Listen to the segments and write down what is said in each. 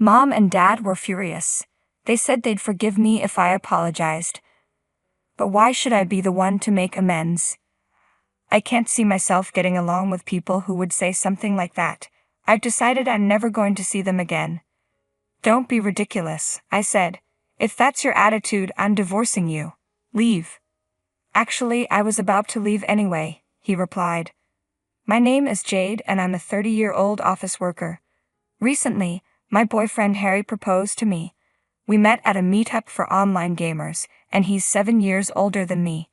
Mom and Dad were furious. They said they'd forgive me if I apologized. But why should I be the one to make amends? I can't see myself getting along with people who would say something like that. I've decided I'm never going to see them again. Don't be ridiculous, I said. If that's your attitude, I'm divorcing you. Leave. Actually, I was about to leave anyway, he replied. My name is Jade and I'm a 30-year-old office worker. Recently, my boyfriend Harry proposed to me. We met at a meetup for online gamers, and he's 7 years older than me.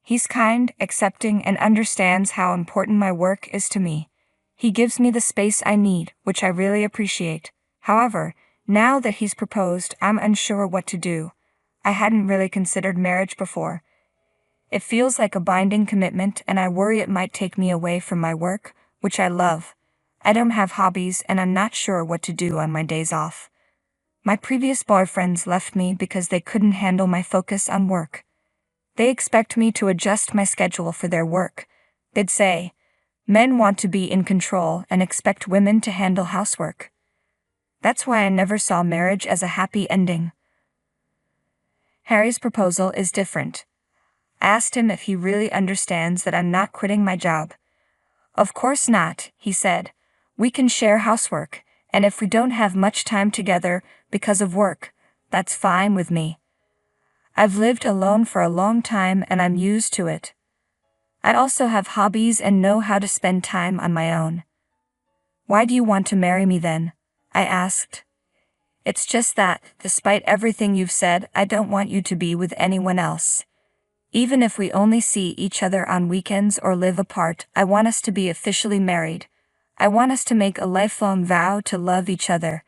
He's kind, accepting, and understands how important my work is to me. He gives me the space I need, which I really appreciate. However, now that he's proposed, I'm unsure what to do. I hadn't really considered marriage before. It feels like a binding commitment, and I worry it might take me away from my work, which I love. I don't have hobbies, and I'm not sure what to do on my days off. My previous boyfriends left me because they couldn't handle my focus on work. They expect me to adjust my schedule for their work. They'd say, men want to be in control and expect women to handle housework. That's why I never saw marriage as a happy ending. Harry's proposal is different. I asked him if he really understands that I'm not quitting my job. Of course not, he said. We can share housework, and if we don't have much time together because of work, that's fine with me. I've lived alone for a long time and I'm used to it. I also have hobbies and know how to spend time on my own. Why do you want to marry me then? I asked. It's just that, despite everything you've said, I don't want you to be with anyone else. Even if we only see each other on weekends or live apart, I want us to be officially married. I want us to make a lifelong vow to love each other.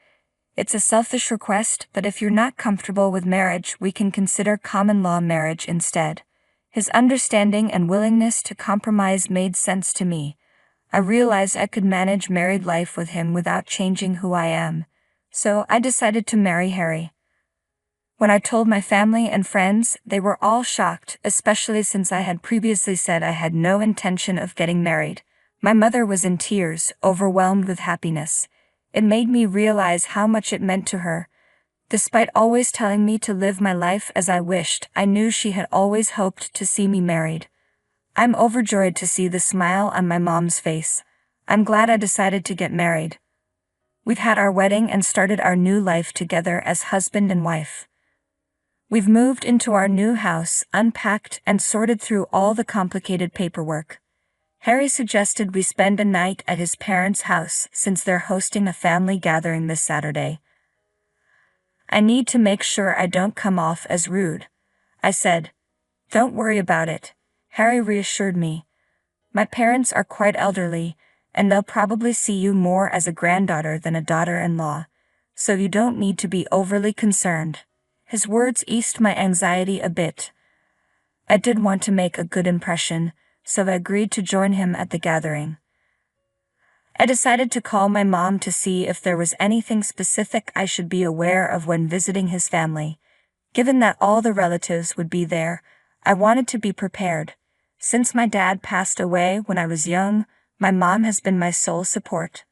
It's a selfish request, but if you're not comfortable with marriage, we can consider common law marriage instead. His understanding and willingness to compromise made sense to me. I realized I could manage married life with him without changing who I am. So I decided to marry Harry. When I told my family and friends, they were all shocked, especially since I had previously said I had no intention of getting married. My mother was in tears, overwhelmed with happiness. It made me realize how much it meant to her. Despite always telling me to live my life as I wished, I knew she had always hoped to see me married. I'm overjoyed to see the smile on my mom's face. I'm glad I decided to get married. We've had our wedding and started our new life together as husband and wife. We've moved into our new house, unpacked, and sorted through all the complicated paperwork. Harry suggested we spend a night at his parents' house since they're hosting a family gathering this Saturday. I need to make sure I don't come off as rude, I said. Don't worry about it, Harry reassured me. My parents are quite elderly, and they'll probably see you more as a granddaughter than a daughter-in-law, so you don't need to be overly concerned. His words eased my anxiety a bit. I did want to make a good impression, so I agreed to join him at the gathering. I decided to call my mom to see if there was anything specific I should be aware of when visiting his family. Given that all the relatives would be there, I wanted to be prepared. Since my dad passed away when I was young, my mom has been my sole support.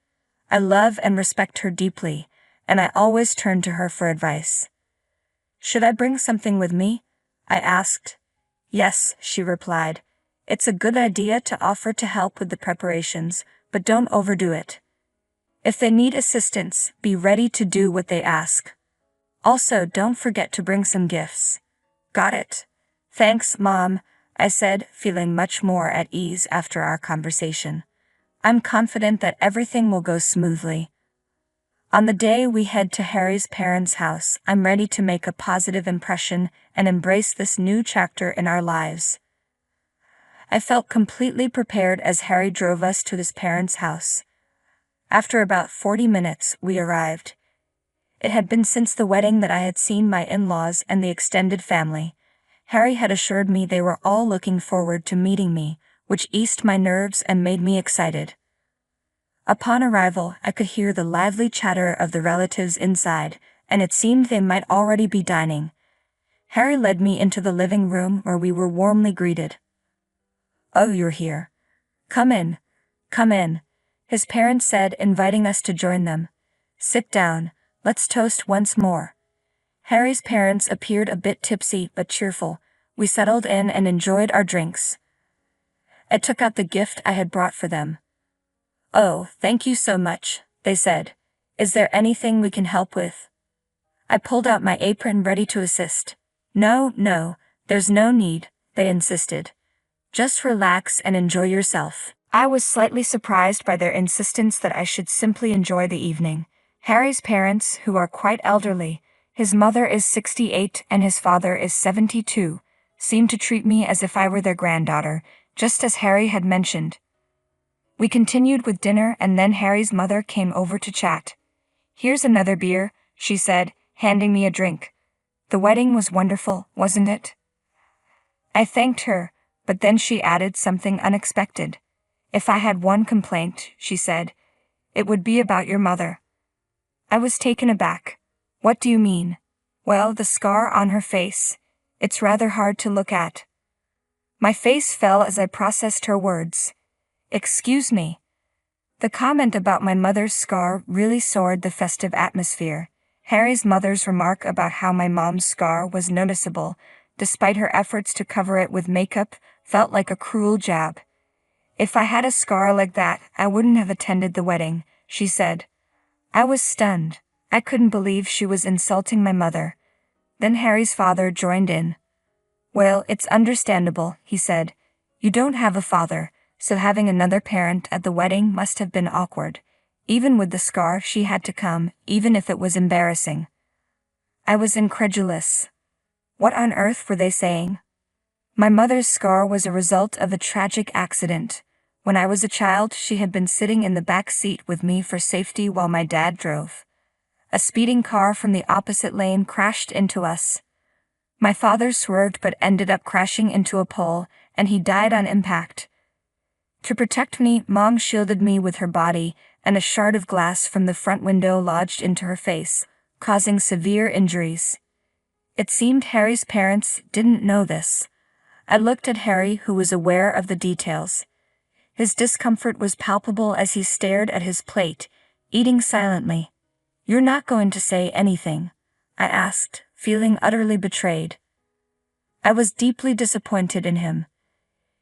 I love and respect her deeply, and I always turn to her for advice. Should I bring something with me? I asked. Yes, she replied. It's a good idea to offer to help with the preparations, but don't overdo it. If they need assistance, be ready to do what they ask. Also, don't forget to bring some gifts. Got it. Thanks, Mom, I said, feeling much more at ease after our conversation. I'm confident that everything will go smoothly. On the day we head to Harry's parents' house, I'm ready to make a positive impression and embrace this new chapter in our lives. I felt completely prepared as Harry drove us to his parents' house. After about 40 minutes, we arrived. It had been since the wedding that I had seen my in-laws and the extended family. Harry had assured me they were all looking forward to meeting me, which eased my nerves and made me excited. Upon arrival, I could hear the lively chatter of the relatives inside, and it seemed they might already be dining. Harry led me into the living room where we were warmly greeted. "Oh, you're here. Come in. Come in," his parents said, inviting us to join them. "Sit down. Let's toast once more." Harry's parents appeared a bit tipsy but cheerful. We settled in and enjoyed our drinks. I took out the gift I had brought for them. "Oh, thank you so much," they said. "Is there anything we can help with?" I pulled out my apron ready to assist. No, there's no need," they insisted. "Just relax and enjoy yourself." I was slightly surprised by their insistence that I should simply enjoy the evening. Harry's parents, who are quite elderly, his mother is 68 and his father is 72, seemed to treat me as if I were their granddaughter, just as Harry had mentioned. We continued with dinner and then Harry's mother came over to chat. "Here's another beer," she said, handing me a drink. "The wedding was wonderful, wasn't it?" I thanked her, but then she added something unexpected. "If I had one complaint," she said, "it would be about your mother." I was taken aback. "What do you mean?" "Well, the scar on her face. It's rather hard to look at." My face fell as I processed her words. "Excuse me." The comment about my mother's scar really soured the festive atmosphere. Harry's mother's remark about how my mom's scar was noticeable, despite her efforts to cover it with makeup, felt like a cruel jab. "If I had a scar like that, I wouldn't have attended the wedding," she said. I was stunned. I couldn't believe she was insulting my mother. Then Harry's father joined in. "Well, it's understandable," he said. "You don't have a father, so having another parent at the wedding must have been awkward. Even with the scar, she had to come, even if it was embarrassing." I was incredulous. What on earth were they saying? My mother's scar was a result of a tragic accident. When I was a child, she had been sitting in the back seat with me for safety while my dad drove. A speeding car from the opposite lane crashed into us. My father swerved but ended up crashing into a pole, and he died on impact. To protect me, Mom shielded me with her body, and a shard of glass from the front window lodged into her face, causing severe injuries. It seemed Harry's parents didn't know this. I looked at Harry, who was aware of the details. His discomfort was palpable as he stared at his plate, eating silently. "You're not going to say anything?" I asked, feeling utterly betrayed. I was deeply disappointed in him.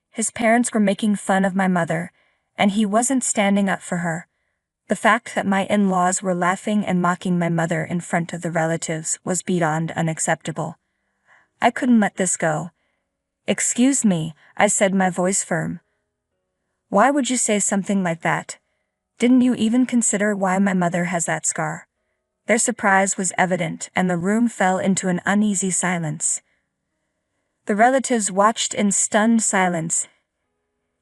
His parents were making fun of my mother, and he wasn't standing up for her. The fact that my in-laws were laughing and mocking my mother in front of the relatives was beyond unacceptable. I couldn't let this go. "Excuse me," I said, my voice firm. "Why would you say something like that? Didn't you even consider why my mother has that scar?" Their surprise was evident, and the room fell into an uneasy silence. The relatives watched in stunned silence,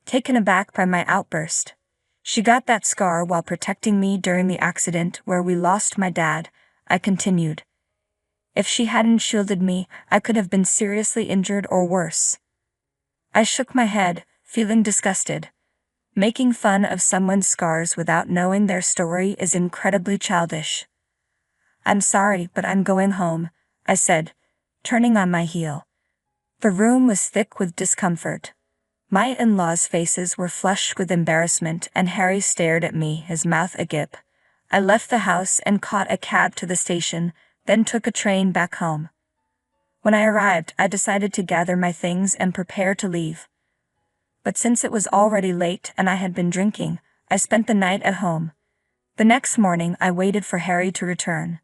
taken aback by my outburst. "She got that scar while protecting me during the accident where we lost my dad," I continued. "If she hadn't shielded me, I could have been seriously injured or worse." I shook my head, feeling disgusted. Making fun of someone's scars without knowing their story is incredibly childish. "I'm sorry, but I'm going home," I said, turning on my heel. The room was thick with discomfort. My in-laws' faces were flushed with embarrassment, and Harry stared at me, his mouth agape. I left the house and caught a cab to the station, then took a train back home. When I arrived, I decided to gather my things and prepare to leave. But since it was already late and I had been drinking, I spent the night at home. The next morning, I waited for Harry to return.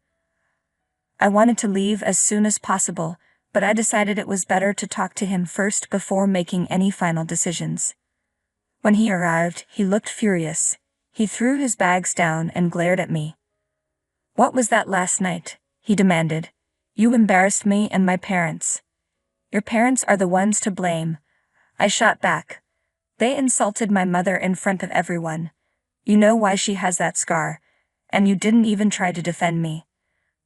I wanted to leave as soon as possible, but I decided it was better to talk to him first before making any final decisions. When he arrived, he looked furious. He threw his bags down and glared at me. "What was that last night?" he demanded. "You embarrassed me and my parents." "Your parents are the ones to blame," I shot back. "They insulted my mother in front of everyone. You know why she has that scar, and you didn't even try to defend me."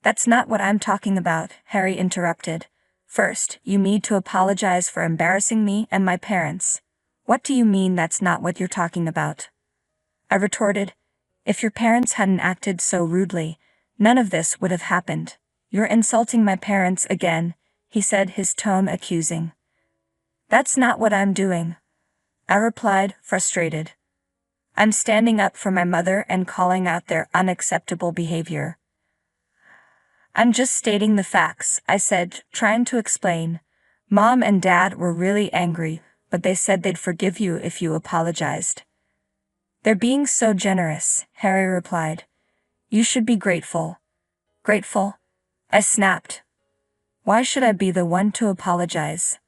"That's not what I'm talking about," Harry interrupted. "First, you need to apologize for embarrassing me and my parents." "What do you mean that's not what you're talking about?" I retorted. "If your parents hadn't acted so rudely, none of this would have happened." "You're insulting my parents again," he said, his tone accusing. "That's not what I'm doing," I replied, frustrated. "I'm standing up for my mother and calling out their unacceptable behavior." I'm just stating the facts, I said, trying to explain. Mom and Dad were really angry, but they said they'd forgive you if you apologized. They're being so generous, Harry replied. You should be grateful. Grateful? I snapped. Why should I be the one to apologize?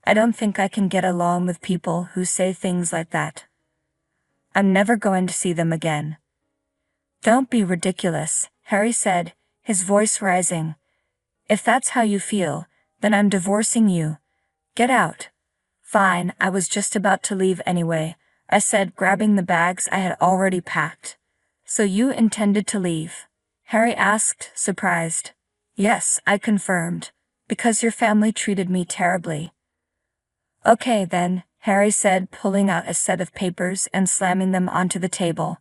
I don't think I can get along with people who say things like that. I'm never going to see them again. Don't be ridiculous, Harry said, his voice rising. If that's how you feel, then I'm divorcing you. Get out. Fine, I was just about to leave anyway, I said, grabbing the bags I had already packed. So you intended to leave? Harry asked, surprised. Yes, I confirmed. Because your family treated me terribly. Okay then, Harry said, pulling out a set of papers and slamming them onto the table.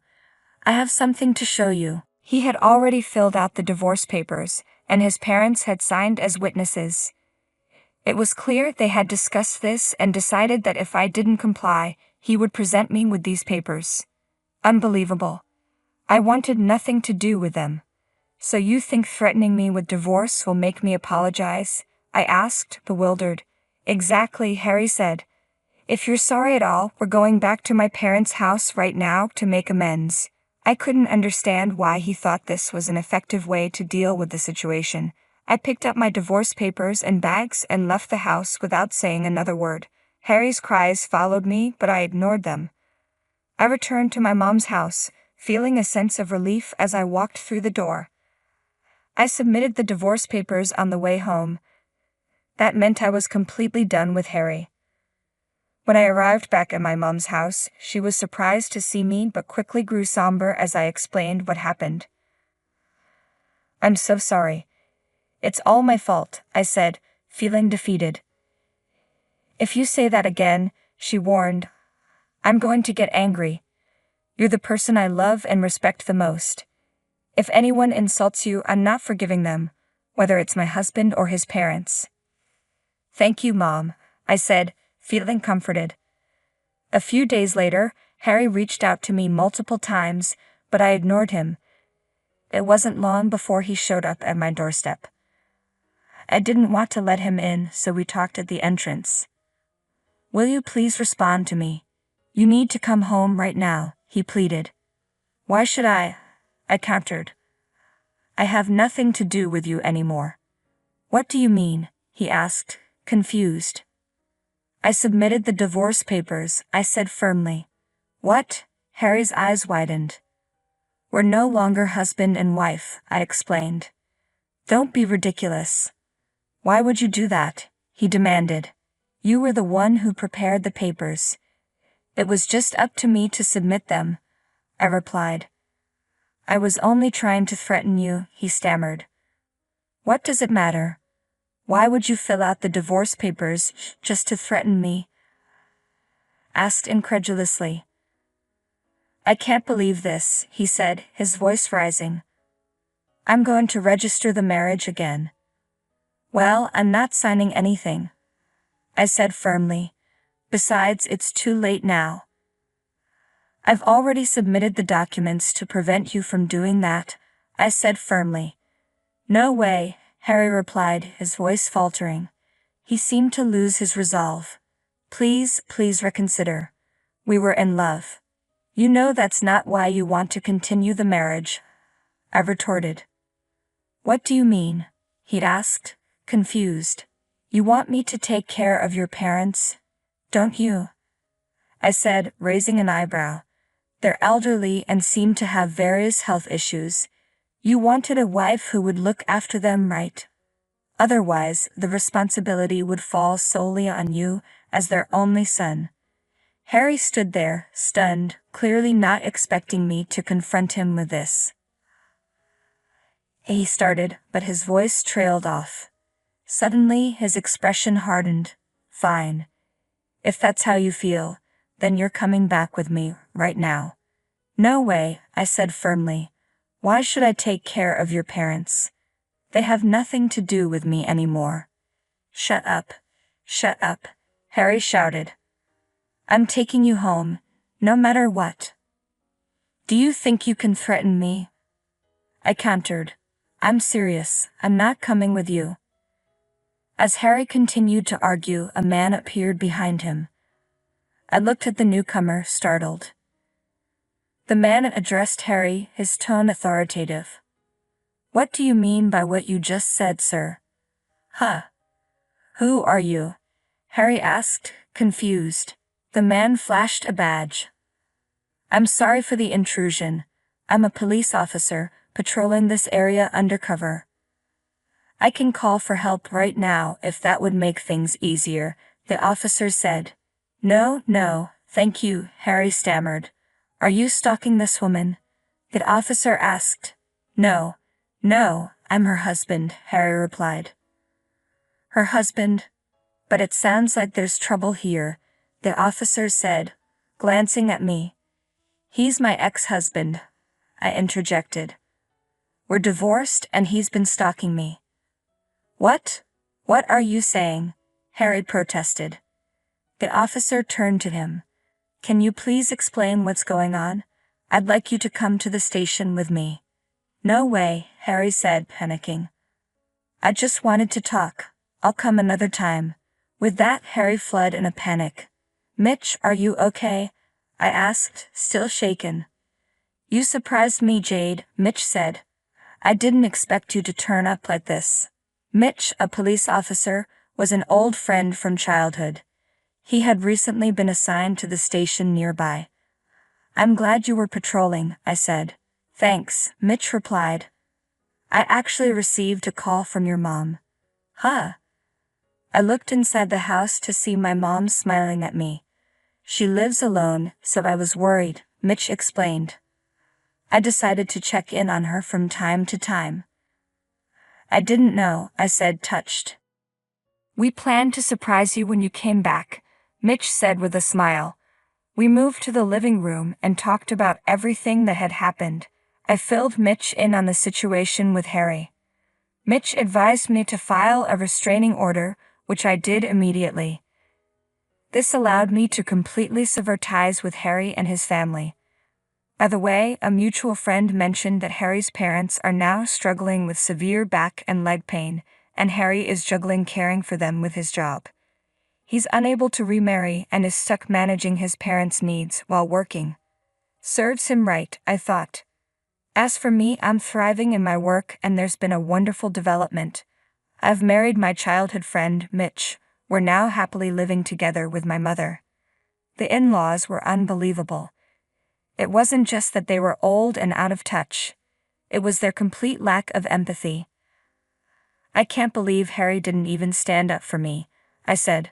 I have something to show you. He had already filled out the divorce papers, and his parents had signed as witnesses. It was clear they had discussed this and decided that if I didn't comply, he would present me with these papers. Unbelievable. I wanted nothing to do with them. So you think threatening me with divorce will make me apologize? I asked, bewildered. Exactly, Harry said. If you're sorry at all, we're going back to my parents' house right now to make amends. I couldn't understand why he thought this was an effective way to deal with the situation. I picked up my divorce papers and bags and left the house without saying another word. Harry's cries followed me, but I ignored them. I returned to my mom's house, feeling a sense of relief as I walked through the door. I submitted the divorce papers on the way home. That meant I was completely done with Harry. When I arrived back at my mom's house, she was surprised to see me but quickly grew somber as I explained what happened. I'm so sorry. It's all my fault, I said, feeling defeated. If you say that again, she warned, I'm going to get angry. You're the person I love and respect the most. If anyone insults you, I'm not forgiving them, whether it's my husband or his parents. Thank you, Mom, I said, feeling comforted. A few days later, Harry reached out to me multiple times, but I ignored him. It wasn't long before he showed up at my doorstep. I didn't want to let him in, so we talked at the entrance. Will you please respond to me? You need to come home right now, he pleaded. Why should I countered. I have nothing to do with you anymore. What do you mean? He asked, confused. I submitted the divorce papers, I said firmly. What? Harry's eyes widened. We're no longer husband and wife, I explained. Don't be ridiculous. Why would you do that? He demanded. You were the one who prepared the papers. It was just up to me to submit them, I replied. I was only trying to threaten you, he stammered. What does it matter? Why would you fill out the divorce papers just to threaten me? Asked incredulously. I can't believe this, he said, his voice rising. I'm going to register the marriage again. Well, I'm not signing anything, I said firmly. Besides, it's too late now. I've already submitted the documents to prevent you from doing that, I said firmly. No way, Harry replied, his voice faltering. He seemed to lose his resolve. Please reconsider. We were in love. You know that's not why you want to continue the marriage, I retorted. What do you mean? He'd asked, confused. You want me to take care of your parents, don't you? I said, raising an eyebrow. They're elderly and seem to have various health issues. You wanted a wife who would look after them, right? Otherwise, the responsibility would fall solely on you as their only son. Harry stood there, stunned, clearly not expecting me to confront him with this. He started, but his voice trailed off. Suddenly, his expression hardened. Fine. If that's how you feel, then you're coming back with me, right now. No way, I said firmly. Why should I take care of your parents? They have nothing to do with me anymore. Shut up, Harry shouted. I'm taking you home, no matter what. Do you think you can threaten me? I countered. I'm serious, I'm not coming with you. As Harry continued to argue, a man appeared behind him. I looked at the newcomer, startled. The man addressed Harry, his tone authoritative. What do you mean by what you just said, sir? Huh? Who are you? Harry asked, confused. The man flashed a badge. I'm sorry for the intrusion. I'm a police officer, patrolling this area undercover. I can call for help right now if that would make things easier, the officer said. No, thank you, Harry stammered. Are you stalking this woman? The officer asked. No, I'm her husband, Harry replied. Her husband? But it sounds like there's trouble here, the officer said, glancing at me. He's my ex-husband, I interjected. We're divorced and he's been stalking me. What? What are you saying? Harry protested. The officer turned to him. Can you please explain what's going on? I'd like you to come to the station with me. No way, Harry said, panicking. I just wanted to talk. I'll come another time. With that, Harry fled in a panic. Mitch, are you okay? I asked, still shaken. You surprised me, Jade, Mitch said. I didn't expect you to turn up like this. Mitch, a police officer, was an old friend from childhood. He had recently been assigned to the station nearby. I'm glad you were patrolling, I said. Thanks, Mitch replied. I actually received a call from your mom. Huh? I looked inside the house to see my mom smiling at me. She lives alone, so I was worried, Mitch explained. I decided to check in on her from time to time. I didn't know, I said, touched. We planned to surprise you when you came back, Mitch said with a smile. We moved to the living room and talked about everything that had happened. I filled Mitch in on the situation with Harry. Mitch advised me to file a restraining order, which I did immediately. This allowed me to completely sever ties with Harry and his family. By the way, a mutual friend mentioned that Harry's parents are now struggling with severe back and leg pain, and Harry is juggling caring for them with his job. He's unable to remarry and is stuck managing his parents' needs while working. Serves him right, I thought. As for me, I'm thriving in my work and there's been a wonderful development. I've married my childhood friend, Mitch. We're now happily living together with my mother. The in-laws were unbelievable. It wasn't just that they were old and out of touch. It was their complete lack of empathy. I can't believe Harry didn't even stand up for me, I said.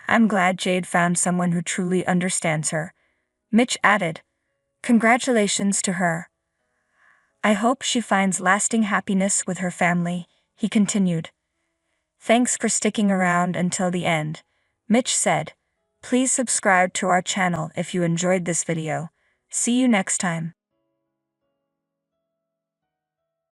I'm glad Jade found someone who truly understands her. Mitch added, congratulations to her. I hope she finds lasting happiness with her family, he continued. Thanks for sticking around until the end, Mitch said. Please subscribe to our channel if you enjoyed this video. See you next time.